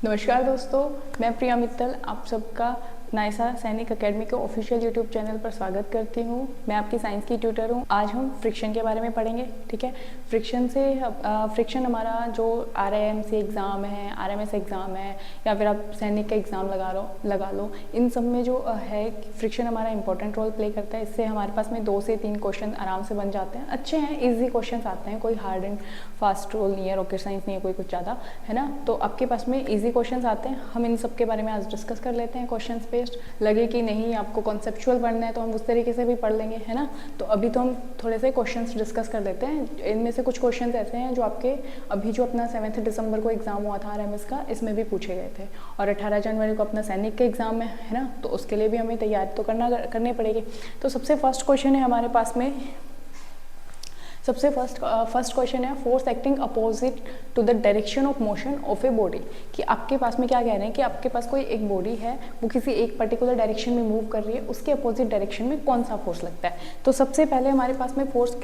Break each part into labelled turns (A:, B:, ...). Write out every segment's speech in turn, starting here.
A: नमस्कार दोस्तों, मैं प्रिया मित्तल आप सबका नायसा सैनिक एकेडमी के ऑफिशियल यूट्यूब चैनल पर स्वागत करती हूँ। मैं आपकी साइंस की ट्यूटर हूँ। आज हम फ्रिक्शन के बारे में पढ़ेंगे। ठीक है, फ्रिक्शन हमारा जो RIMC एग्ज़ाम है, RMS एग्ज़ाम है, या फिर आप सैनिक का एग्ज़ाम लगा लो, इन सब में जो है फ्रिक्शन हमारा इंपॉर्टेंट रोल प्ले करता है। इससे हमारे पास में 2 से 3 क्वेश्चन आराम से बन जाते हैं। अच्छे हैं, ईजी क्वेश्चन आते हैं, कोई हार्ड एंड फास्ट रोल नहीं है, रॉकेट साइंस नहीं है कोई कुछ ज़्यादा, है ना। तो आपके पास में ईजी क्वेश्चन आते हैं। हम इन सब के बारे में आज डिस्कस कर लेते हैं। क्वेश्चन बेस्ड लगे कि नहीं आपको कॉन्सेप्चुअल पढ़ना है तो हम उस तरीके से भी पढ़ लेंगे, है ना। तो अभी तो हम थोड़े से क्वेश्चंस डिस्कस कर लेते हैं। इनमें से कुछ क्वेश्चंस ऐसे हैं जो आपके अभी जो अपना 7 दिसंबर को एग्जाम हुआ था RMS का, इसमें भी पूछे गए थे। और 18 जनवरी को अपना सैनिक का एग्जाम है ना, तो उसके लिए भी हमें तैयारी तो करनी पड़ेगी। तो सबसे फर्स्ट क्वेश्चन है हमारे पास में, सबसे फर्स्ट क्वेश्चन है force acting opposite to the direction of motion of a body. कि आपके पास में क्या कह रहे हैं कि आपके पास कोई एक बॉडी है, वो किसी एक पर्टिकुलर डायरेक्शन में मूव कर रही है, उसके अपोजिट डायरेक्शन में कौन सा फोर्स लगता है। तो सबसे पहले हमारे पास में फोर्स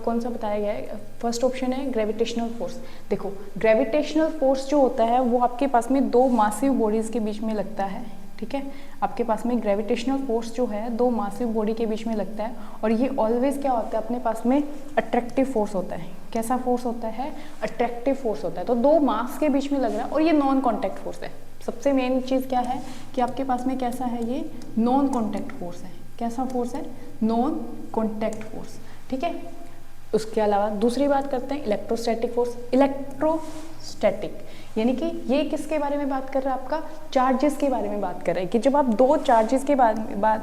A: कौन सा बताया गया है। फर्स्ट ऑप्शन है ग्रेविटेशनल फोर्स। देखो, ग्रेविटेशनल फोर्स जो होता है वो आपके पास में 2 मासिव बॉडीज के बीच में लगता है। ठीक है, आपके पास में ग्रेविटेशनल फोर्स जो है 2 मासिव बॉडी के बीच में लगता है। और ये ऑलवेज क्या होता है अपने पास में, अट्रैक्टिव फोर्स होता है। कैसा फोर्स होता है, अट्रैक्टिव फोर्स होता है। तो 2 मास के बीच में लग रहा है और ये नॉन कॉन्टैक्ट फोर्स है। सबसे मेन चीज़ क्या है कि आपके पास में कैसा है, ये नॉन कॉन्टैक्ट फोर्स है। कैसा फोर्स है, नॉन कॉन्टैक्ट फोर्स। ठीक है, उसके अलावा दूसरी बात करते हैं इलेक्ट्रोस्टैटिक फोर्स। इलेक्ट्रोस्टैटिक यानी कि ये किसके बारे में बात कर रहा है, आपका चार्जेस के बारे में बात कर रहा है। कि जब आप 2 चार्जेस के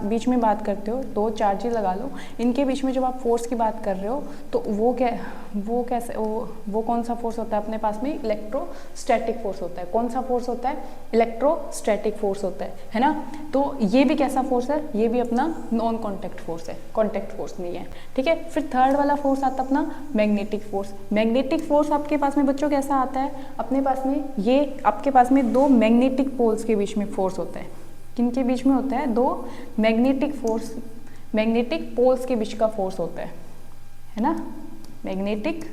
A: बीच में बात करते हो, 2 चार्जेस लगा लो, इनके बीच में जब आप फोर्स की बात कर रहे हो तो वो कौन सा फोर्स होता है अपने पास में, इलेक्ट्रोस्टैटिक फोर्स होता है। कौन सा फोर्स होता है, इलेक्ट्रोस्टैटिक फोर्स होता है ना। तो ये भी कैसा फोर्स है, ये भी अपना नॉन कॉन्टैक्ट फोर्स है, कॉन्टैक्ट फोर्स नहीं है। ठीक है, फिर थर्ड वाला फोर्स आता है अपना मैग्नेटिक फोर्स। मैग्नेटिक फोर्स आपके पास में बच्चों कैसा आता है, अपने पास में ये आपके पास में 2 मैग्नेटिक पोल्स के बीच में फोर्स होता है। किनके बीच में होता है, 2 मैग्नेटिक पोल्स के बीच का फोर्स होता है ना। मैग्नेटिक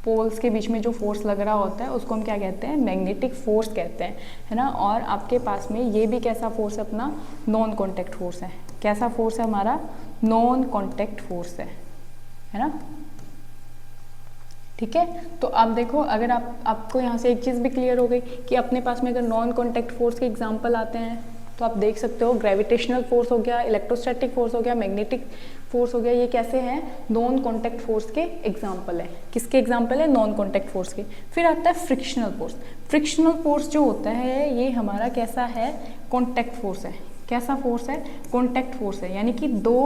A: पोल्स के बीच में जो फोर्स लग रहा होता है उसको हम क्या कहते हैं, मैग्नेटिक फोर्स कहते हैं, है ना। और आपके पास में ये भी कैसा फोर्स है, अपना नॉन कॉन्टैक्ट फोर्स है। कैसा फोर्स है हमारा, नॉन कॉन्टैक्ट फोर्स है ना। ठीक है, तो आप देखो, अगर आपको यहाँ से एक चीज़ भी क्लियर हो गई कि अपने पास में अगर नॉन कॉन्टैक्ट फोर्स के एग्जांपल आते हैं तो आप देख सकते हो ग्रेविटेशनल फोर्स हो गया, इलेक्ट्रोस्टैटिक फोर्स हो गया, मैग्नेटिक फोर्स हो गया, ये कैसे हैं, नॉन कॉन्टैक्ट फोर्स के एग्जाम्पल है। किसके एग्जाम्पल है, नॉन कॉन्टैक्ट फोर्स के। फिर आता है फ्रिक्शनल फोर्स। फ्रिक्शनल फोर्स जो होता है ये हमारा कैसा है, कॉन्टैक्ट फोर्स है। कैसा फोर्स है, कॉन्टैक्ट फोर्स है। यानी कि 2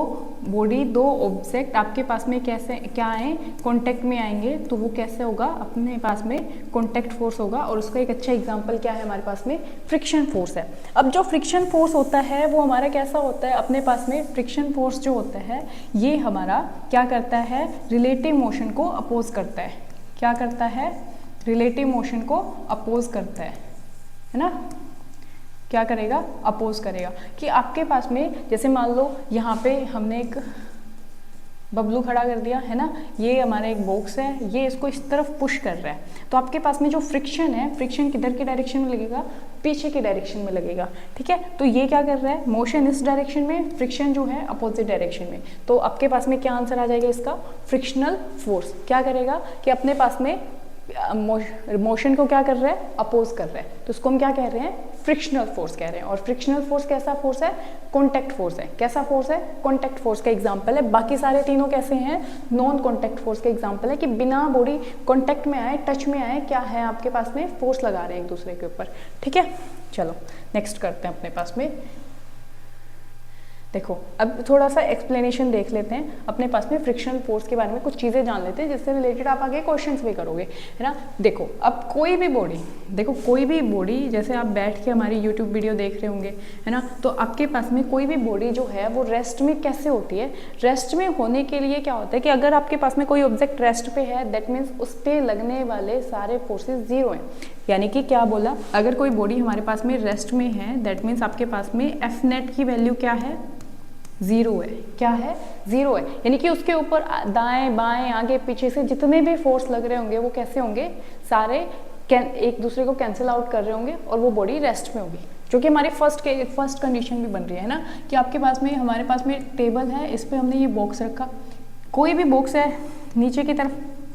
A: बॉडी, 2 ऑब्जेक्ट आपके पास में कैसे क्या आए, कॉन्टैक्ट में आएंगे तो वो कैसे होगा, अपने पास में कॉन्टैक्ट फोर्स होगा। और उसका एक अच्छा एग्जांपल क्या है हमारे पास में, फ्रिक्शन फोर्स है। अब जो फ्रिक्शन फोर्स होता है वो हमारा कैसा होता है, अपने पास में फ्रिक्शन फोर्स जो होता है ये हमारा क्या करता है, रिलेटिव मोशन को अपोज करता है। क्या करता है, रिलेटिव मोशन को अपोज करता है ना। क्या करेगा, अपोज करेगा। कि आपके पास में जैसे मान लो यहाँ पे हमने एक बबलू खड़ा कर दिया है ना, ये हमारा एक बॉक्स है, ये इसको इस तरफ पुश कर रहा है। तो आपके पास में जो फ्रिक्शन है, फ्रिक्शन किधर की डायरेक्शन में लगेगा, पीछे की डायरेक्शन में लगेगा। ठीक है, तो ये क्या कर रहा है, मोशन इस डायरेक्शन में, फ्रिक्शन जो है अपोजिट डायरेक्शन में। तो आपके पास में क्या आंसर आ जाएगा इसका, फ्रिक्शनल फोर्स। क्या करेगा कि अपने पास में मोशन को क्या कर रहा है, अपोज कर रहा है। तो उसको हम क्या कह रहे हैं, फ्रिक्शनल फोर्स कह रहे हैं। और फ्रिक्शनल फोर्स कैसा फोर्स है, कॉन्टैक्ट फोर्स है। कैसा फोर्स है, कॉन्टैक्ट फोर्स का एग्जांपल है। बाकी सारे तीनों कैसे हैं, नॉन कॉन्टैक्ट फोर्स का एग्जांपल है। कि बिना बॉडी कॉन्टैक्ट में आए, टच में आए, क्या है आपके पास में, फोर्स लगा रहे हैं एक दूसरे के ऊपर। ठीक है, चलो नेक्स्ट करते हैं अपने पास में। देखो, अब थोड़ा सा एक्सप्लेनेशन देख लेते हैं अपने पास में फ्रिक्शनल फोर्स के बारे में, कुछ चीज़ें जान लेते हैं जिससे रिलेटेड आप आगे क्वेश्चंस भी करोगे, है ना। देखो, अब कोई भी बॉडी, देखो कोई भी बॉडी, जैसे आप बैठ के हमारी यूट्यूब वीडियो देख रहे होंगे, है ना, तो आपके पास में कोई भी बॉडी जो है वो रेस्ट में कैसे होती है। रेस्ट में होने के लिए क्या होता है कि अगर आपके पास में कोई ऑब्जेक्ट रेस्ट पे है, दैट मीन्स उस पर लगने वाले सारे फोर्सेज 0 हैं। यानी कि क्या बोला, अगर कोई बॉडी हमारे पास में रेस्ट में है, दैट मीन्स आपके पास में एफ नेट की वैल्यू क्या है, 0 है। क्या है, 0 है। यानी कि उसके ऊपर दाएं बाएं आगे पीछे से जितने भी फोर्स लग रहे होंगे वो कैसे होंगे, सारे एक दूसरे को कैंसिल आउट कर रहे होंगे और वो बॉडी रेस्ट में होगी, जो कि हमारी फर्स्ट कंडीशन भी बन रही है ना, कि आपके पास में हमारे पास में टेबल है, इस पर हमने ये बॉक्स रखा, कोई भी बॉक्स है नीचे की तरफ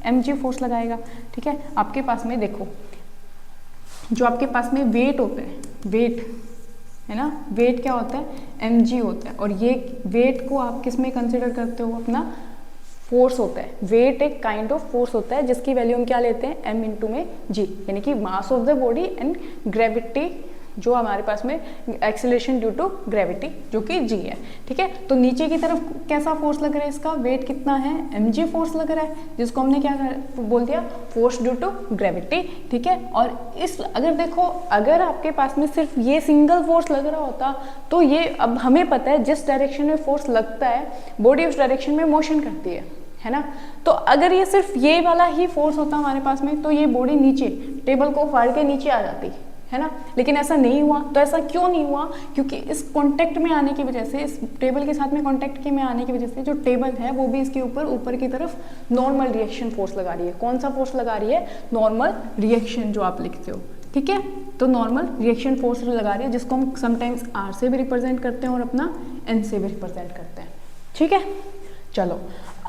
A: mg फोर्स लगाएगा, ठीक है। आपके पास में देखो जो आपके पास में वेट होता है, वेट है ना, वेट क्या होता है mg होता है, और ये वेट को आप किस में कंसिडर करते हो, अपना फोर्स होता है। वेट एक काइंड ऑफ फोर्स होता है जिसकी वैल्यू हम क्या लेते हैं m इंटू में g, यानी कि mass of the body and gravity, जो हमारे पास में एक्सेलरेशन ड्यू टू ग्रेविटी जो कि g है, ठीक है। तो नीचे की तरफ कैसा फोर्स लग रहा है, इसका वेट कितना है mg फोर्स लग रहा है, जिसको हमने क्या बोल दिया, फोर्स ड्यू टू ग्रेविटी, ठीक है। और इस अगर देखो, अगर आपके पास में सिर्फ ये सिंगल फोर्स लग रहा होता तो ये, अब हमें पता है जिस डायरेक्शन में फोर्स लगता है बॉडी उस डायरेक्शन में मोशन करती है ना। तो अगर ये सिर्फ ये वाला ही फोर्स होता हमारे पास में तो ये बॉडी नीचे टेबल को फाड़ के नीचे आ जाती है ना, लेकिन ऐसा नहीं हुआ। तो ऐसा क्यों नहीं हुआ, क्योंकि इस कांटेक्ट में आने की वजह से, इस टेबल के साथ में कांटेक्ट के में आने की वजह से जो टेबल है वो भी इसके ऊपर की तरफ नॉर्मल रिएक्शन फोर्स लगा रही है। कौन सा फोर्स लगा रही है, नॉर्मल रिएक्शन जो आप लिखते हो, ठीक है। तो नॉर्मल रिएक्शन फोर्स लगा रही है, जिसको हम समटाइम्स R से भी रिप्रेजेंट करते हैं और अपना N से भी रिप्रेजेंट करते हैं, ठीक है। चलो,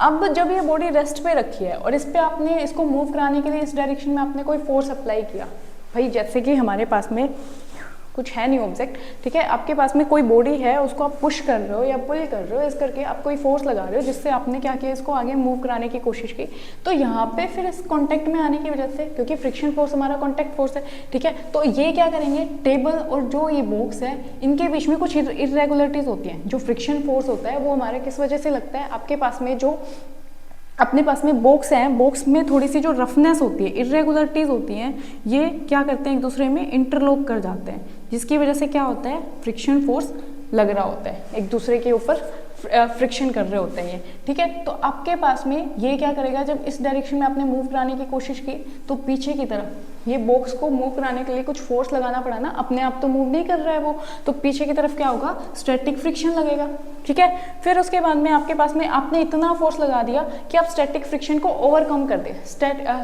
A: अब जब ये बॉडी रेस्ट पे रखी है और इस पे आपने इसको मूव कराने के लिए इस डायरेक्शन में आपने कोई फोर्स अप्लाई किया, भाई जैसे कि हमारे पास में कुछ है नहीं ऑब्जेक्ट, ठीक है, आपके पास में कोई बॉडी है, उसको आप पुश कर रहे हो या पुल कर रहे हो, इस करके आप कोई फोर्स लगा रहे हो जिससे आपने क्या किया, इसको आगे मूव कराने की कोशिश की। तो यहाँ पे फिर इस कांटेक्ट में आने की वजह से, क्योंकि फ्रिक्शन फोर्स हमारा कांटेक्ट फोर्स है, ठीक है, तो ये क्या करेंगे, टेबल और जो ये बॉक्स है इनके बीच में कुछ इरेगुलरिटीज होती हैं। जो फ्रिक्शन फोर्स होता है वो हमारे किस वजह से लगता है, आपके पास में जो अपने पास में बॉक्स है, बॉक्स में थोड़ी सी जो रफनेस होती है, इरेगुलरिटीज होती हैं, ये क्या करते हैं, एक दूसरे में इंटरलॉक कर जाते हैं, जिसकी वजह से क्या होता है, फ्रिक्शन फोर्स लग रहा होता है, एक दूसरे के ऊपर फ्रिक्शन कर रहे होते हैं ये, ठीक है। तो आपके पास में ये क्या करेगा, जब इस डायरेक्शन में आपने मूव कराने की कोशिश की तो पीछे की तरफ ये बॉक्स को मूव कराने के लिए कुछ फोर्स लगाना पड़ा ना, अपने आप तो मूव नहीं कर रहा है वो, तो पीछे की तरफ क्या होगा, स्टैटिक फ्रिक्शन लगेगा, ठीक है। फिर उसके बाद में आपके पास में आपने इतना फोर्स लगा दिया कि आप स्टैटिक फ्रिक्शन को ओवरकम कर दे।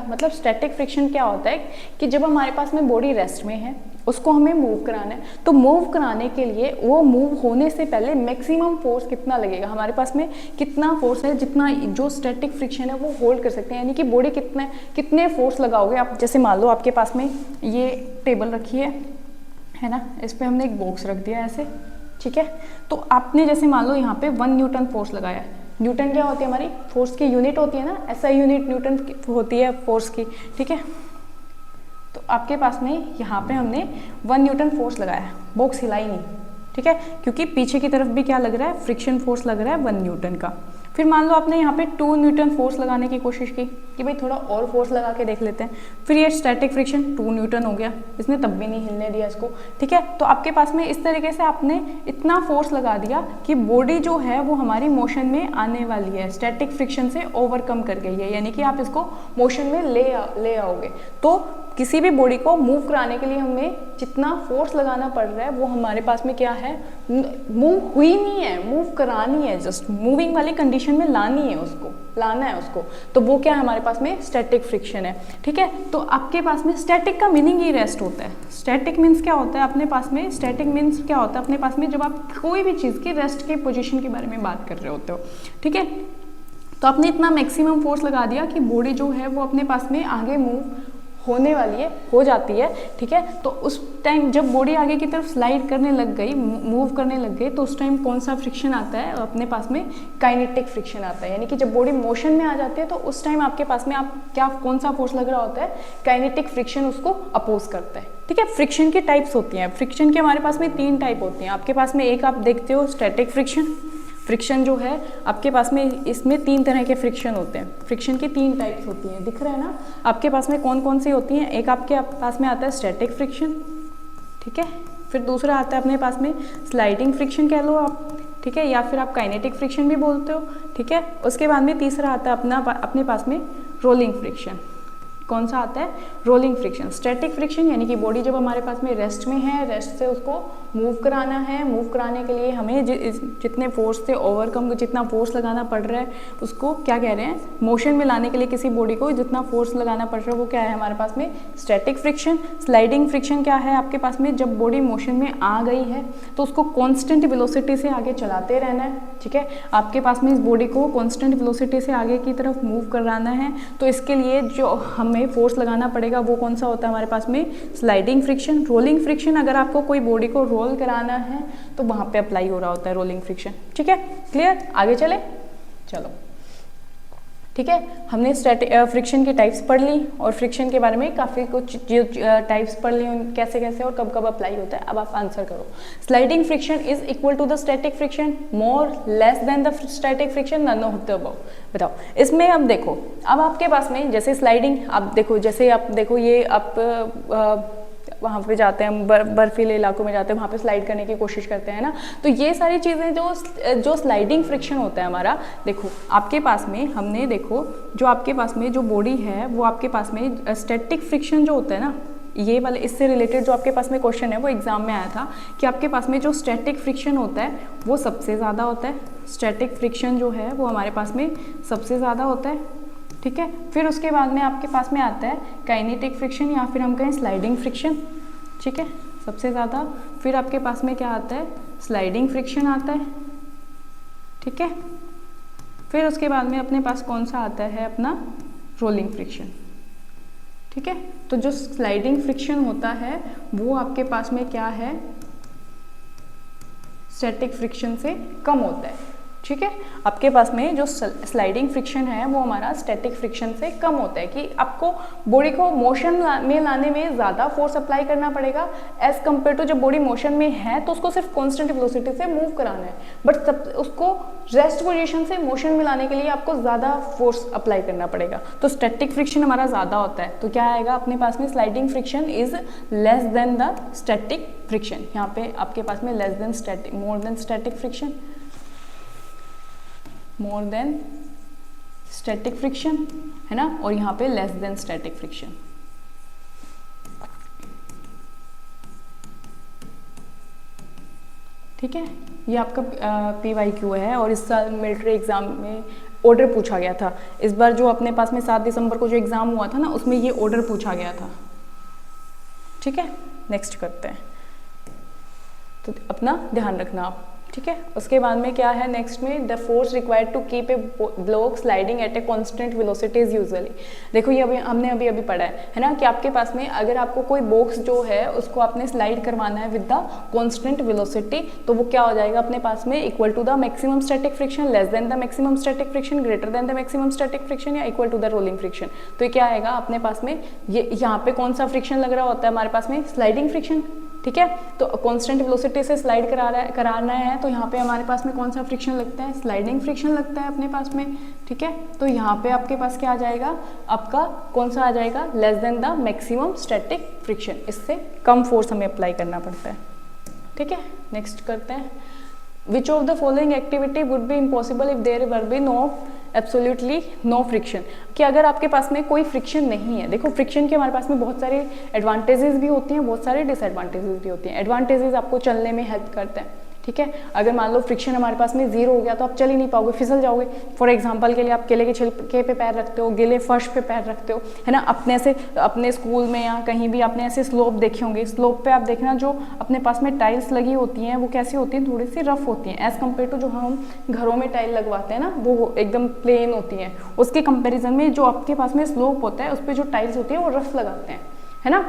A: मतलब स्टैटिक फ्रिक्शन क्या होता है कि जब हमारे पास में बॉडी रेस्ट में है, उसको हमें मूव कराना है, तो मूव कराने के लिए वो मूव होने से पहले मैक्सिमम फोर्स कितना लगेगा, हमारे पास में कितना फोर्स है, जितना जो स्टैटिक फ्रिक्शन है वो होल्ड कर सकते हैं, यानी कि बॉडी कितने फोर्स लगाओगे आप। जैसे मान लो आपके पास में ये टेबल रखी है ना, इस पर हमने एक बॉक्स रख दिया ऐसे, ठीक है। तो आपने जैसे मान लो यहाँ पे 1 न्यूटन फोर्स लगाया है। न्यूटन क्या होती है, हमारी फोर्स की यूनिट होती है ना, SI यूनिट न्यूटन होती है फोर्स की, ठीक है। तो आपके पास में यहाँ पे हमने 1 न्यूटन फोर्स लगाया, बॉक्स हिलाई नहीं, ठीक है, क्योंकि पीछे की तरफ भी क्या लग रहा है, फ्रिक्शन फोर्स लग रहा है 1 न्यूटन का। फिर मान लो आपने यहाँ पे 2 न्यूटन फोर्स लगाने की कोशिश की कि भाई थोड़ा और फोर्स लगा के देख लेते हैं, फिर ये स्टैटिक फ्रिक्शन 2 न्यूटन हो गया, इसने तब भी नहीं हिलने दिया इसको, ठीक है। तो आपके पास में इस तरीके से आपने इतना फोर्स लगा दिया कि बॉडी जो है वो हमारी मोशन में आने वाली है, स्टैटिक फ्रिक्शन से ओवरकम कर गई है, यानी कि आप इसको मोशन में ले आओगे। तो किसी भी बॉडी को मूव कराने के लिए हमें जितना फोर्स लगाना पड़ रहा है वो हमारे पास में क्या है, मूव हुई नहीं है, मूव करानी है, जस्ट मूविंग वाली कंडीशन में लानी है उसको, लाना है उसको, तो वो क्या है हमारे पास में स्टैटिक फ्रिक्शन है, ठीक है। तो आपके पास में स्टैटिक का मीनिंग ही रेस्ट होता है। स्टैटिक मीन्स क्या होता है अपने पास में, स्टैटिक मीन्स क्या होता है अपने पास में, जब आप कोई भी चीज़ की रेस्ट की पोजिशन के बारे में बात कर रहे होते हो, ठीक है। तो आपने इतना मैक्सिमम फोर्स लगा दिया कि बॉडी जो है वो अपने पास में आगे मूव होने वाली है, हो जाती है, ठीक है। तो उस टाइम जब बॉडी आगे की तरफ स्लाइड करने लग गई, मूव करने लग गई, तो उस टाइम कौन सा फ्रिक्शन आता है अपने पास में, काइनेटिक फ्रिक्शन आता है, यानी कि जब बॉडी मोशन में आ जाती है तो उस टाइम आपके पास में आप क्या, कौन सा फोर्स लग रहा होता है, काइनेटिक फ्रिक्शन उसको अपोज करता है, ठीक है। फ्रिक्शन की टाइप्स होती हैं, फ्रिक्शन के हमारे पास में 3 टाइप होती हैं। आपके पास में एक आप देखते हो स्टैटिक फ्रिक्शन, फ्रिक्शन जो है आपके पास में, इसमें 3 तरह के फ्रिक्शन होते हैं। फ्रिक्शन की 3 टाइप्स होती हैं, दिख रहा है ना आपके पास में कौन कौन सी होती हैं। एक आपके पास में आता है स्टैटिक फ्रिक्शन, ठीक है। फिर दूसरा आता है अपने पास में स्लाइडिंग फ्रिक्शन कह लो आप, ठीक है, या फिर आप काइनेटिक फ्रिक्शन भी बोलते हो, ठीक है। उसके बाद में तीसरा आता है अपने पास में रोलिंग फ्रिक्शन, कौन सा आता है, रोलिंग फ्रिक्शन। स्टैटिक फ्रिक्शन यानी कि बॉडी जब हमारे पास में रेस्ट में है, रेस्ट से उसको मूव कराना है, मूव कराने के लिए हमें जितने फोर्स से ओवरकम, जितना फोर्स लगाना पड़ रहा है उसको क्या कह रहे हैं, मोशन में लाने के लिए किसी बॉडी को जितना फोर्स लगाना पड़ रहा है वो क्या है हमारे पास में, स्टैटिक फ्रिक्शन। स्लाइडिंग फ्रिक्शन क्या है आपके पास में, जब बॉडी मोशन में आ गई है तो उसको कॉन्स्टेंट वेलोसिटी से आगे चलाते रहना है, ठीक है। आपके पास में इस बॉडी को कॉन्स्टेंट वेलोसिटी से आगे की तरफ मूव कराना है, तो इसके लिए जो हमें फोर्स लगाना पड़ेगा वो कौन सा होता है हमारे पास में, स्लाइडिंग फ्रिक्शन। रोलिंग फ्रिक्शन, अगर आपको कोई बॉडी को रोल कराना है तो वहां पे अप्लाई हो रहा होता है रोलिंग फ्रिक्शन, ठीक है। क्लियर, आगे चले, चलो ठीक है। हमने फ्रिक्शन की टाइप्स पढ़ ली और फ्रिक्शन के बारे में काफ़ी कुछ टाइप्स पढ़ ली, कैसे कैसे और कब कब अप्लाई होता है। अब आप आंसर करो। Sliding friction is equal to the static friction, more less than the static friction, none of the above. बताओ इसमें। अब देखो, अब आपके पास में जैसे स्लाइडिंग, आप देखो जैसे आप देखो ये आप वहाँ पे जाते हैं, बर्फीले इलाकों में जाते हैं, वहाँ पे स्लाइड करने की कोशिश करते हैं ना, तो ये सारी चीज़ें जो स्लाइडिंग फ्रिक्शन होता है हमारा, देखो आपके पास में हमने देखो जो आपके पास में जो बॉडी है वो आपके पास में स्टैटिक फ्रिक्शन जो होता है ना, ये वाले इससे रिलेटेड जो आपके पास में क्वेश्चन है वो एग्जाम में आया था कि आपके पास में जो स्टैटिक फ्रिक्शन होता है वो सबसे ज़्यादा होता है। स्टैटिक फ्रिक्शन जो है वो हमारे पास में सबसे ज़्यादा होता है, ठीक है। फिर उसके बाद में आपके पास में आता है काइनेटिक फ्रिक्शन या फिर हम कहें स्लाइडिंग फ्रिक्शन, ठीक है, सबसे ज़्यादा। फिर आपके पास में क्या आता है, स्लाइडिंग फ्रिक्शन आता है, ठीक है। फिर उसके बाद में अपने पास कौन सा आता है अपना, रोलिंग फ्रिक्शन, ठीक है। तो जो स्लाइडिंग फ्रिक्शन होता है वो आपके पास में क्या है, स्टैटिक फ्रिक्शन से कम होता है, ठीक है। आपके पास में जो स्लाइडिंग फ्रिक्शन है वो हमारा स्टैटिक फ्रिक्शन से कम होता है, कि आपको बॉडी को मोशन में लाने में ज़्यादा फोर्स अप्लाई करना पड़ेगा एज कम्पेयर टू जब बॉडी मोशन में है तो उसको सिर्फ कॉन्स्टेंट वेलोसिटी से मूव कराना है, बट उसको रेस्ट पोजीशन से मोशन में लाने के लिए आपको ज़्यादा फोर्स अप्लाई करना पड़ेगा, तो स्टैटिक फ्रिक्शन हमारा ज़्यादा होता है। तो क्या आएगा अपने पास में, sliding friction is less than the static friction. यहाँ पे आपके पास में less than static, more than static friction, more than static friction है ना, और यहाँ पे लेस देन स्टैटिक फ्रिक्शन, ठीक है। ये आपका PYQ है और इस साल मिलिट्री एग्जाम में ऑर्डर पूछा गया था। इस बार जो अपने पास में 7 दिसंबर को जो एग्जाम हुआ था ना उसमें ये ऑर्डर पूछा गया था, ठीक है। नेक्स्ट करते हैं, तो अपना ध्यान रखना आप, ठीक है। उसके बाद में क्या है नेक्स्ट में, the force required to keep a block sliding at a constant velocity is usually. देखो ये हमने अभी पढ़ा है ना, कि आपके पास में अगर आपको कोई बॉक्स जो है उसको आपने स्लाइड करवाना है विद द कांस्टेंट वेलोसिटी, तो वो क्या हो जाएगा अपने पास में, equal to the maximum static friction, less than the maximum static friction, greater than the maximum static friction, या equal to the rolling friction. तो ये क्या आएगा अपने पास में, ये यहाँ पे कौन सा फ्रिक्शन लग रहा होता है हमारे पास में, स्लाइडिंग फ्रिक्शन, ठीक है। तो कांस्टेंट वेलोसिटी से स्लाइड कराना है तो यहाँ पे हमारे पास में कौन सा फ्रिक्शन लगता है, स्लाइडिंग फ्रिक्शन लगता है अपने पास में, ठीक है। तो यहाँ पे आपके पास क्या आ जाएगा, आपका कौन सा आ जाएगा, less than the maximum static friction, इससे कम फोर्स हमें अप्लाई करना पड़ता है, ठीक है। नेक्स्ट करते हैं, which of the following activity would be impossible if there were be no absolutely no friction, कि अगर आपके पास में कोई फ्रिक्शन नहीं है। देखो फ्रिक्शन के हमारे पास में बहुत सारे एडवांटेजेस भी होती हैं, बहुत सारे डिसएडवांटेजेस भी होती हैं। एडवांटेजेस आपको चलने में हेल्प करते हैं, ठीक है। अगर मान लो फ्रिक्शन हमारे पास में 0 हो गया तो आप चल ही नहीं पाओगे, फिसल जाओगे। फॉर एग्जांपल के लिए आप केले के छिलके पे पैर रखते हो, गीले फर्श पे पैर रखते हो, है ना। अपने स्कूल में या कहीं भी आपने ऐसे स्लोप देखे होंगे, स्लोप पे आप देखना जो अपने पास में टाइल्स लगी होती हैं वो कैसी होती हैं, थोड़ी सी रफ होती हैं एज कम्पेयर टू जो हम घरों में टाइल लगवाते हैं ना, वो एकदम प्लेन होती हैं। उसके कंपेरिजन में जो आपके पास में स्लोप होता है उस पर जो टाइल्स होती है वो रफ लगाते हैं, है ना।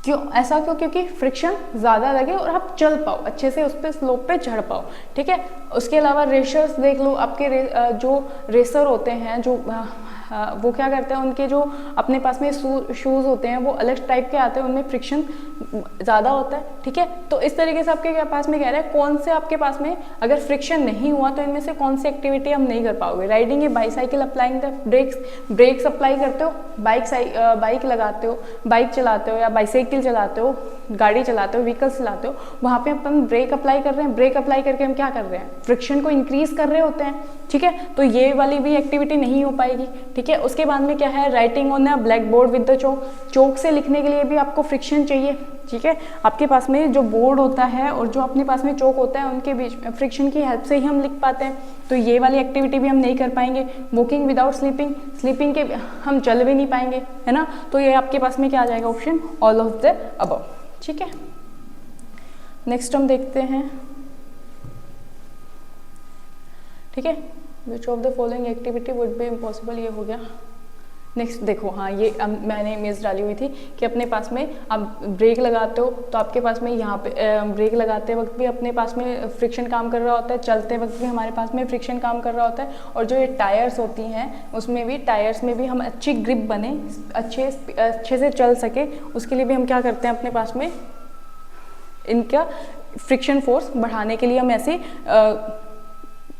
A: क्यों ऐसा, क्योंकि फ्रिक्शन ज़्यादा लगे और आप चल पाओ अच्छे से, उस पर स्लोप पे चढ़ पाओ, ठीक है। उसके अलावा रेसर्स देख लो, आपके जो रेसर होते हैं जो वो क्या करते हैं, उनके जो अपने पास में शूज़ होते हैं वो अलग टाइप के आते हैं, उनमें फ्रिक्शन ज़्यादा होता है, ठीक है। तो इस तरीके से आपके पास में कह रहा है कौन से आपके पास में अगर फ्रिक्शन नहीं हुआ तो इनमें से कौन सी एक्टिविटी हम नहीं कर पाओगे। Riding a bicycle, applying the brakes apply करते हो, बाइक लगाते हो, बाइक चलाते हो या बाईसाइकिल चलाते हो, गाड़ी चलाते हो, व्हीकल चलाते हो, वहाँ पे अपन ब्रेक अप्लाई कर रहे हैं, ब्रेक अप्लाई करके हम क्या कर रहे हैं, फ्रिक्शन को इंक्रीज कर रहे होते हैं, ठीक है। तो ये वाली भी एक्टिविटी नहीं हो पाएगी, ठीक है। उसके बाद में क्या है, writing on the blackboard with the chalk, chalk से लिखने के लिए भी आपको फ्रिक्शन चाहिए, ठीक है। आपके पास में जो बोर्ड होता है और जो अपने पास में चौक होता है उनके बीच में फ्रिक्शन की हेल्प से ही हम लिख पाते हैं, तो ये वाली एक्टिविटी भी हम नहीं कर पाएंगे। वॉकिंग विदाउट स्लीपिंग, स्लीपिंग के हम चल भी नहीं पाएंगे, है ना। तो ये आपके पास में क्या आ जाएगा option, all of the above, ठीक है। नेक्स्ट हम देखते हैं, ठीक है, which of the following activity would be impossible, ये हो गया। नेक्स्ट देखो, हाँ ये मैंने इमेज डाली हुई थी कि अपने पास में आप ब्रेक लगाते हो तो आपके पास में यहाँ पे ब्रेक लगाते वक्त भी अपने पास में फ्रिक्शन काम कर रहा होता है, चलते वक्त भी हमारे पास में फ्रिक्शन काम कर रहा होता है, और जो ये टायर्स होती हैं उसमें भी, टायर्स में भी हम अच्छी ग्रिप बने, अच्छे से चल सके, उसके लिए भी हम क्या करते हैं, अपने पास में इनका फ्रिक्शन फोर्स बढ़ाने के लिए हम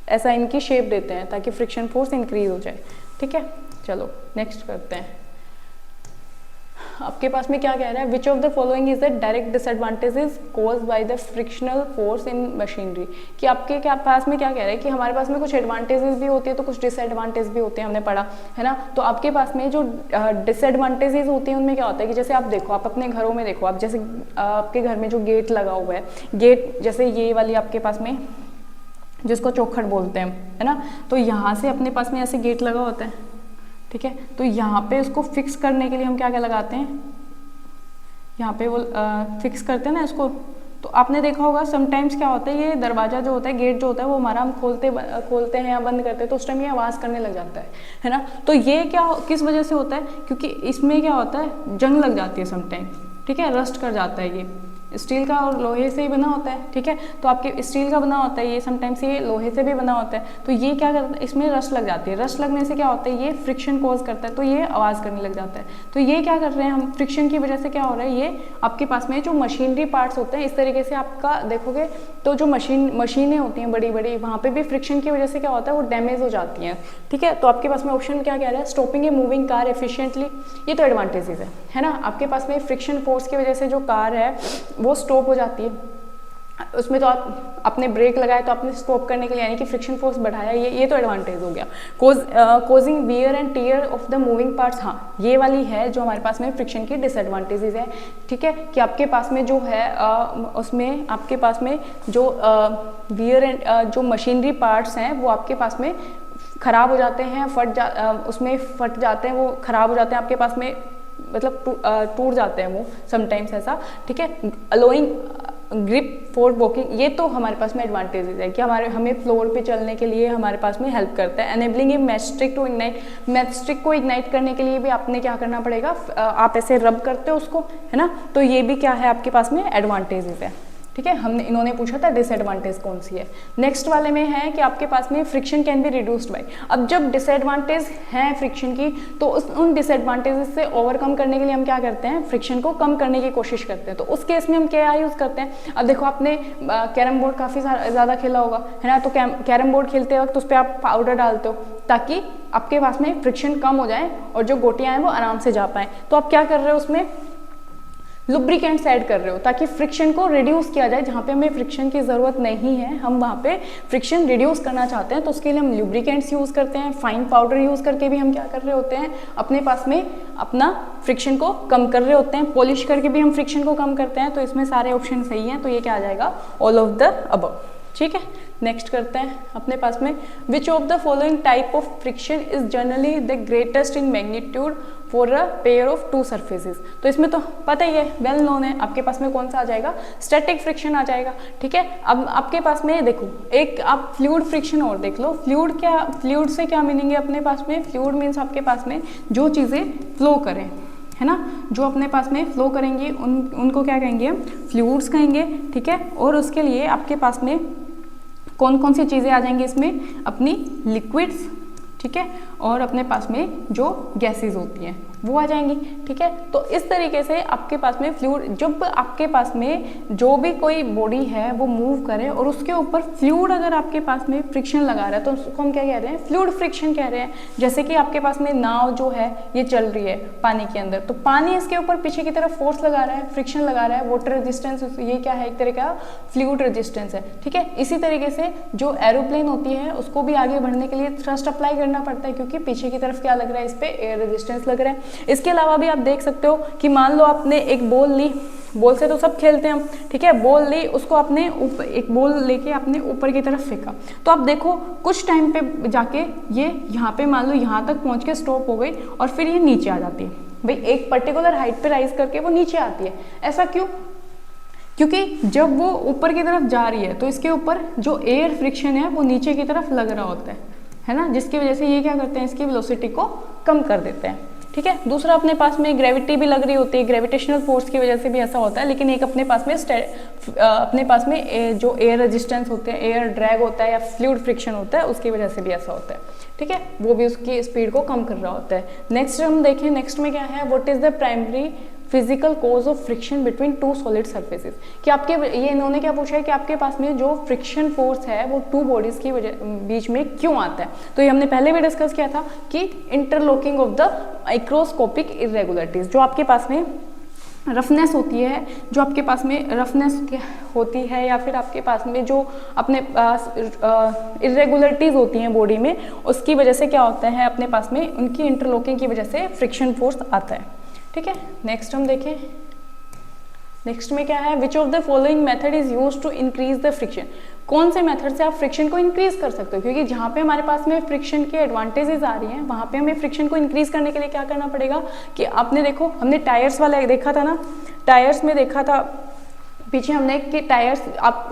A: ऐसा इनकी शेप देते हैं ताकि फ्रिक्शन फोर्स इंक्रीज हो जाए, ठीक है। चलो नेक्स्ट करते हैं। आपके पास में क्या कह रहा है, which of the following is the direct disadvantages caused by the frictional force in machinery, कि आपके क्या पास में क्या कह रहा है कि हमारे पास में कुछ एडवांटेजेस भी होती है तो कुछ डिसएडवांटेज भी होते हैं, हमने पढ़ा है ना। तो आपके पास में जो डिसएडवांटेजेस होती हैं उनमें क्या होता है कि जैसे आप देखो, आप अपने घरों में देखो, आप जैसे आपके घर में जो गेट लगा हुआ है, गेट जैसे ये वाली आपके पास में जिसको चौखट बोलते हैं, है ना, तो यहाँ से अपने पास में ऐसे गेट लगा होता है, ठीक है। तो यहाँ पे उसको फिक्स करने के लिए हम क्या क्या लगाते हैं, यहाँ पे वो फिक्स करते हैं ना इसको। तो आपने देखा होगा समटाइम्स क्या होता है, ये दरवाजा जो होता है, गेट जो होता है, वो हमारा हम खोलते हैं या बंद करते हैं तो उस टाइम ये आवाज़ करने लग जाता है ना। तो ये क्या किस वजह से होता है, क्योंकि इसमें क्या होता है, जंग लग जाती है समटाइम, ठीक है, रस्ट कर जाता है। ये स्टील का और लोहे से ही बना होता है, ठीक है। तो आपके स्टील का बना होता है, ये समटाइम्स ये लोहे से भी बना होता है, तो ये क्या करता है, इसमें रस्ट लग जाती है। रस्ट लगने से क्या होता है, ये फ्रिक्शन कॉज करता है, तो ये आवाज़ करने लग जाता है। तो ये क्या कर रहे हैं हम, फ्रिक्शन की वजह से क्या हो रहा है, ये आपके पास में जो मशीनरी पार्ट्स होते हैं, इस तरीके से आपका देखोगे तो जो मशीनें होती हैं बड़ी बड़ी, वहाँ पर भी फ्रिक्शन की वजह से क्या होता है, वो डैमेज हो जाती हैं, ठीक है। तो आपके पास में ऑप्शन क्या कह रहा है, stopping a moving car efficiently, ये तो एडवांटेजेस है ना। आपके पास में फ्रिक्शन फोर्स की वजह से जो कार है वो स्टॉप हो जाती है, उसमें तो आप अपने ब्रेक लगाए तो आपने स्टॉप करने के लिए यानी कि फ्रिक्शन फोर्स बढ़ाया, ये तो एडवांटेज हो गया। Causing wear and tear of the moving parts, हाँ ये वाली है जो हमारे पास में फ्रिक्शन की डिसएडवांटेजेस है, ठीक है, कि आपके पास में जो है उसमें आपके पास में जो वियर एंड जो मशीनरी पार्ट्स हैं वो आपके पास में ख़राब हो जाते हैं, उसमें फट जाते हैं, वो ख़राब हो जाते हैं आपके पास में, मतलब टूट जाते हैं वो समटाइम्स ऐसा, ठीक है। अलोइंग ग्रिप फॉर वॉकिंग, ये तो हमारे पास में एडवांटेजेस है कि हमें फ्लोर पे चलने के लिए हमारे पास में हेल्प करता है। Enabling a matchstick to ignite, matchstick को इग्नाइट करने के लिए भी आपने क्या करना पड़ेगा, आप ऐसे रब करते हो उसको, है ना। तो ये भी क्या है आपके पास में एडवांटेजेस है, ठीक है। इन्होंने पूछा था डिसएडवांटेज कौन सी है। नेक्स्ट वाले में है कि आपके पास में friction can be reduced by, अब जब डिसएडवांटेज हैं फ्रिक्शन की तो उन डिसएडवांटेजेस से ओवरकम करने के लिए हम क्या करते हैं, फ्रिक्शन को कम करने की कोशिश करते हैं। तो उस केस में हम क्या यूज़ करते हैं, अब देखो आपने कैरम बोर्ड काफ़ी ज़्यादा खेला होगा, है ना। तो कैरम बोर्ड खेलते वक्त उस पर आप पाउडर डालते हो ताकि आपके पास में फ्रिक्शन कम हो जाए और जो गोटियाँ हैं वो आराम से जा पाएँ। तो आप क्या कर रहे हो, उसमें लुब्रिकेंट्स ऐड कर रहे हो ताकि फ्रिक्शन को रिड्यूस किया जाए, जहाँ पे हमें फ्रिक्शन की ज़रूरत नहीं है, हम वहाँ पे फ्रिक्शन रिड्यूस करना चाहते हैं, तो उसके लिए हम लुब्रिकेंट्स यूज़ करते हैं। फाइन पाउडर यूज़ करके भी हम क्या कर रहे होते हैं, अपने पास में अपना फ्रिक्शन को कम कर रहे होते हैं। पॉलिश करके भी हम फ्रिक्शन को कम करते हैं। तो इसमें सारे ऑप्शन सही हैं, तो ये क्या आ जाएगा, ऑल ऑफ द अबव, ठीक है। नेक्स्ट करते हैं अपने पास में, विच of the following type of friction is generally the greatest in magnitude for a pair of to surfaces. तो इसमें तो पता ही है, वेल नोन है, आपके पास में कौन सा आ जाएगा, स्टैटिक फ्रिक्शन आ जाएगा, ठीक है। अब आपके पास में देखो एक आप फ्लूइड फ्रिक्शन और देख लो। फ्लूइड से क्या मीनिंग है अपने पास में, फ्लूइड मीन्स आपके पास में जो चीज़ें फ्लो करें, है ना, जो अपने पास में फ्लो करेंगी उनको क्या कहेंगे, फ्लूइड्स कहेंगे, ठीक है। और उसके लिए आपके पास में कौन कौन सी चीज़ें आ जाएंगी इसमें, अपनी लिक्विड्स, ठीक है, और अपने पास में जो गैसेज होती हैं वो आ जाएंगी। ठीक है, तो इस तरीके से आपके पास में फ्लूइड, जब आपके पास में जो भी कोई बॉडी है वो मूव करे और उसके ऊपर फ्लूइड अगर आपके पास में फ्रिक्शन लगा रहा है तो उसको हम क्या कह रहे हैं, फ्लूइड फ्रिक्शन कह रहे हैं। जैसे कि आपके पास में नाव जो है ये चल रही है पानी के अंदर, तो पानी इसके ऊपर पीछे की तरफ फोर्स लगा रहा है, फ्रिक्शन लगा रहा है, वाटर रेजिस्टेंस, ये क्या है, एक तरह का फ्लूइड रेजिस्टेंस है। ठीक है, इसी तरीके से जो एरोप्लेन होती है उसको भी आगे बढ़ने के लिए थ्रस्ट अप्लाई करना पड़ता है, क्योंकि पीछे की तरफ क्या लग रहा है, इस पे एयर रेजिस्टेंस लग रहा है। इसके अलावा भी आप देख सकते हो कि मान लो आपने एक बॉल ली, बॉल से तो सब खेलते हैं हम, ठीक है, बॉल ली, उसको आपने ऊपर, एक बॉल लेके आपने ऊपर की तरफ फेंका, तो आप देखो कुछ टाइम पे जाके ये यहाँ पे मान लो यहाँ तक पहुँच के स्टॉप हो गई और फिर ये नीचे आ जाती है। भाई एक पर्टिकुलर हाइट पे राइज करके वो नीचे आती है, ऐसा क्यों? क्योंकि जब वो ऊपर की तरफ जा रही है तो इसके ऊपर जो एयर फ्रिक्शन है वो नीचे की तरफ लग रहा होता है ना, जिसकी वजह से ये क्या करते हैं, इसकी वेलोसिटी को कम कर देते हैं। ठीक है, दूसरा अपने पास में ग्रेविटी भी लग रही होती है, ग्रेविटेशनल फोर्स की वजह से भी ऐसा होता है, लेकिन एक अपने पास में जो एयर रेजिस्टेंस होते हैं, एयर ड्रैग होता है या फ्लूइड फ्रिक्शन होता है, उसकी वजह से भी ऐसा होता है। ठीक है, वो भी उसकी स्पीड को कम कर रहा होता है। नेक्स्ट हम देखें, नेक्स्ट में क्या है, what is the primary physical cause of friction between two solid surfaces, कि आपके ये इन्होंने क्या पूछा है कि आपके पास में जो फ्रिक्शन फोर्स है वो टू बॉडीज की वजह बीच में क्यों आता है। तो ये हमने पहले भी डिस्कस किया था कि interlocking of the microscopic irregularities, जो आपके पास में रफनेस होती है, जो आपके पास में रफनेस होती है या फिर आपके पास में जो अपने पास इरेगुलरिटीज होती हैं बॉडी में, उसकी वजह से क्या होता है, अपने पास में उनकी इंटरलॉकिंग की वजह से फ्रिक्शन फोर्स आता है। ठीक है, नेक्स्ट हम देखें, नेक्स्ट में क्या है, which of the following method is used to increase the friction, कौन से मेथड से आप फ्रिक्शन को इंक्रीज कर सकते हो, क्योंकि जहाँ पे हमारे पास में फ्रिक्शन के एडवांटेजेस आ रही हैं वहाँ पे हमें फ्रिक्शन को इंक्रीज करने के लिए क्या करना पड़ेगा, कि आपने देखो हमने टायर्स वाला देखा था ना, टायर्स में देखा था पीछे हमने कि टायर्स आप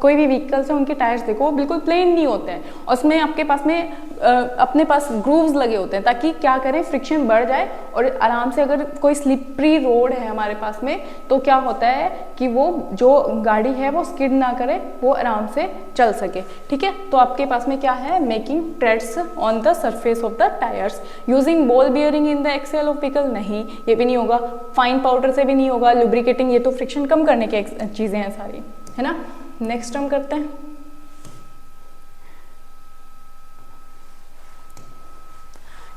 A: कोई भी व्हीकल्स है उनके टायर्स देखो बिल्कुल प्लेन नहीं होते हैं, उसमें आपके पास में अपने पास ग्रूव्स लगे होते हैं, ताकि क्या करें, फ्रिक्शन बढ़ जाए और आराम से, अगर कोई स्लिपरी रोड है हमारे पास में तो क्या होता है कि वो जो गाड़ी है वो स्किड ना करे, वो आराम से चल सके। ठीक है, तो आपके पास में क्या है, making treads on the surface of the tires, using ball bearing in the axle of vehicle, नहीं ये भी नहीं होगा, फाइन पाउडर से भी नहीं होगा, लुब्रिकेटिंग, ये तो फ्रिक्शन कम करने की चीजें हैं सारी, है ना। नेक्स्ट हम करते हैं,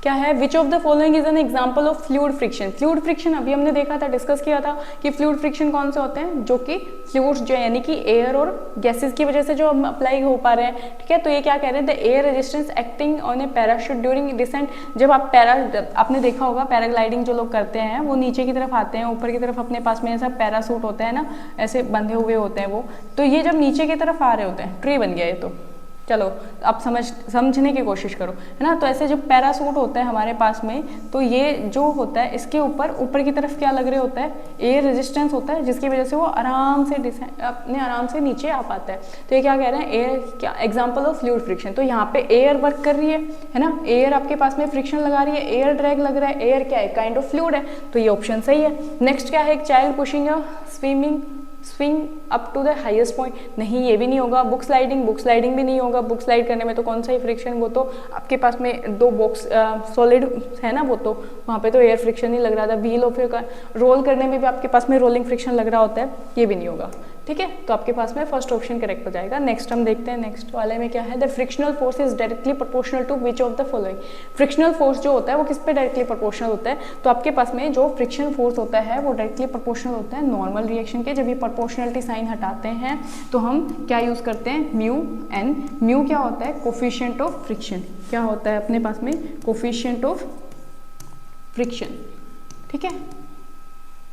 A: क्या है, which of the following is an example of fluid friction. Fluid friction अभी हमने देखा था, डिस्कस किया था कि फ्लूइड फ्रिक्शन कौन से होते हैं, जो कि फ्लूइड्स जो यानी कि एयर और गैसेस की वजह से जो हम अप्लाई हो पा रहे हैं। ठीक है, तो ये क्या कह रहे हैं, the air resistance acting on a parachute during descent, जब आप आपने देखा होगा पैराग्लाइडिंग जो लोग करते हैं वो नीचे की तरफ आते हैं, ऊपर की तरफ अपने पास में ऐसा पैरासूट होता है ना, ऐसे बंधे हुए होते हैं वो, तो ये जब नीचे की तरफ आ रहे होते हैं, ट्री बन गया ये तो, चलो आप समझने की कोशिश करो, है ना। तो ऐसे जो पैरासूट होता है हमारे पास में, तो ये जो होता है इसके ऊपर की तरफ क्या लग रहे होता है, एयर रेजिस्टेंस होता है, जिसकी वजह से वो आराम से नीचे आ पाता है। तो ये क्या कह रहे हैं, एयर क्या एग्जांपल ऑफ फ्लूइड फ्रिक्शन, तो यहाँ पे एयर वर्क कर रही है ना, एयर आपके पास में फ्रिक्शन लगा रही है, एयर ड्रैग लग रहा है, एयर क्या है, काइंड ऑफ फ्लूइड है, तो ये ऑप्शन सही है। नेक्स्ट क्या है, एक child pushing a swing up to the highest point, नहीं ये भी नहीं होगा। बुक स्लाइडिंग भी नहीं होगा, बुक स्लाइड करने में तो कौन सा ही फ्रिक्शन, वो तो आपके पास में दो बॉक्स सॉलिड है ना, वो तो वहाँ पे तो एयर फ्रिक्शन ही लग रहा था। व्हील और फिर रोल करने में भी आपके पास में रोलिंग फ्रिक्शन लग रहा होता है, ये भी नहीं होगा। ठीक है, तो आपके पास में फर्स्ट ऑप्शन करेक्ट हो जाएगा। नेक्स्ट हम देखते हैं, नेक्स्ट वाले में क्या है, the frictional force is directly proportional to which of the following. Frictional force जो होता है वो किस पे डायरेक्टली प्रोपोर्शनल होता है, तो आपके पास में जो फ्रिक्शन फोर्स होता है वो डायरेक्टली प्रोपोर्शनल होता है नॉर्मल रिएक्शन के। जब ये प्रोपोर्शनलिटी साइन हटाते हैं तो हम क्या यूज करते हैं, म्यू एन। म्यू क्या होता है, कोफिशिएंट ऑफ फ्रिक्शन, क्या होता है अपने पास में, कोफिशिएंट ऑफ फ्रिक्शन। ठीक है,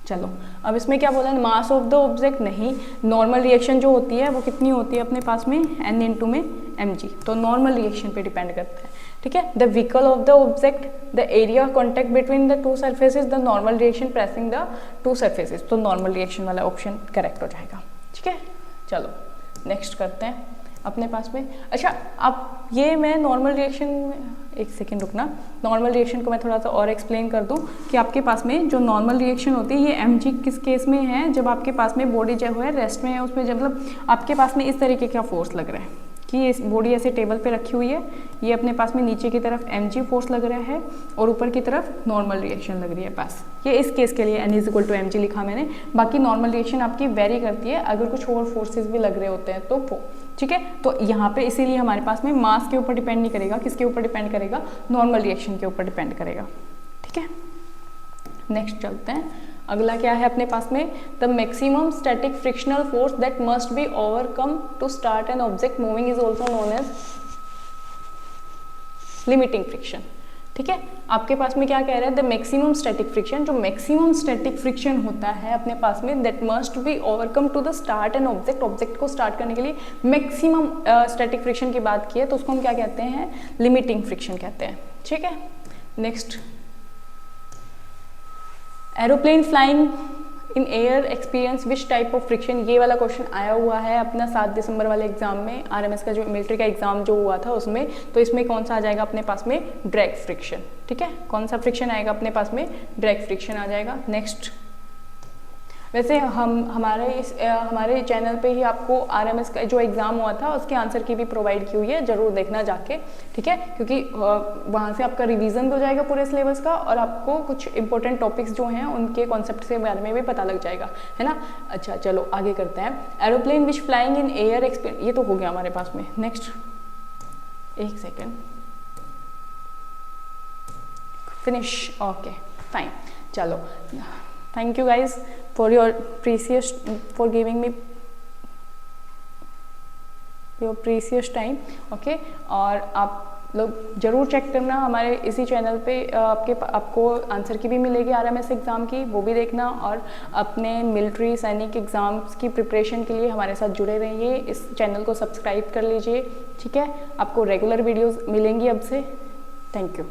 A: चलो अब इसमें क्या बोला, मास ऑफ द ऑब्जेक्ट, नहीं, नॉर्मल रिएक्शन जो होती है वो कितनी होती है अपने पास में, n इंटू में mg, तो नॉर्मल रिएक्शन पे डिपेंड करता है। ठीक है, the vehicle of the object, the area contact between the two surfaces, the normal reaction pressing the two surfaces, तो नॉर्मल रिएक्शन वाला ऑप्शन करेक्ट हो जाएगा। ठीक है, चलो नेक्स्ट करते हैं अपने पास में। अच्छा, अब ये मैं नॉर्मल रिएक्शन में, एक सेकेंड रुकना, नॉर्मल रिएक्शन को मैं थोड़ा सा और एक्सप्लेन कर दूं कि आपके पास में जो नॉर्मल रिएक्शन होती है ये mg किस केस में है, जब आपके पास में बॉडी जो है रेस्ट में है, उसमें जब मतलब आपके पास में इस तरीके का फोर्स लग रहा है, कि इस बॉडी ऐसे टेबल पे रखी हुई है, ये अपने पास में नीचे की तरफ mg फोर्स लग रहा है और ऊपर की तरफ नॉर्मल रिएक्शन लग रही है बस। ये इस केस के लिए n = mg लिखा मैंने, बाकी नॉर्मल रिएक्शन आपकी वेरी करती है अगर कुछ और फोर्सेस भी लग रहे होते हैं तो वो, ठीक है। तो यहाँ पे इसीलिए हमारे पास में मास के ऊपर डिपेंड नहीं करेगा, किसके ऊपर डिपेंड करेगा, नॉर्मल रिएक्शन के ऊपर डिपेंड करेगा, ठीक है। नेक्स्ट चलते हैं, अगला क्या है अपने पास में, the maximum static frictional force that must be overcome to start an object moving is also known as limiting friction, ठीक है। आपके पास में क्या कह रहा है, द मैक्सिमम स्टैटिक फ्रिक्शन, जो मैक्सिमम स्टैटिक फ्रिक्शन होता है अपने पास में that must be overcome to the start an object, object को स्टार्ट करने के लिए मैक्सिमम स्टैटिक फ्रिक्शन की बात की है तो उसको हम क्या कहते हैं, लिमिटिंग फ्रिक्शन कहते हैं, ठीक है। Next, aeroplane flying in air experience which type of friction, ये वाला क्वेश्चन आया हुआ है अपना 7 दिसंबर वाले एग्जाम में, आरएमएस का जो मिलिट्री का एग्जाम जो हुआ था उसमें, तो इसमें कौन सा आ जाएगा अपने पास में, ड्रैग फ्रिक्शन, ठीक है। कौन सा फ्रिक्शन आएगा अपने पास में, ड्रैग फ्रिक्शन आ जाएगा। नेक्स्ट, वैसे हमारे चैनल पे ही आपको आरएमएस का जो एग्ज़ाम हुआ था उसके आंसर की भी प्रोवाइड की हुई है, ज़रूर देखना जाके, ठीक है, क्योंकि वहाँ से आपका रिवीजन हो जाएगा पूरे सिलेबस का और आपको कुछ इंपॉर्टेंट टॉपिक्स जो हैं उनके कॉन्सेप्ट के बारे में भी पता लग जाएगा, है ना। अच्छा चलो आगे करते हैं, aeroplane which flying in air experience, ये तो हो गया हमारे पास में। नेक्स्ट, एक सेकेंड, फिनिश, ओके फाइन, चलो, thank you guys for giving me your precious time, okay. और आप लोग जरूर चेक करना हमारे इसी चैनल पे, आपको आंसर की भी मिलेगी आरएमएस एग्ज़ाम की, वो भी देखना, और अपने मिलिट्री सैनिक एग्ज़ाम्स की प्रिपरेशन के लिए हमारे साथ जुड़े रहिए, इस चैनल को सब्सक्राइब कर लीजिए, ठीक है। आपको रेगुलर वीडियोस मिलेंगी अब से। Thank you.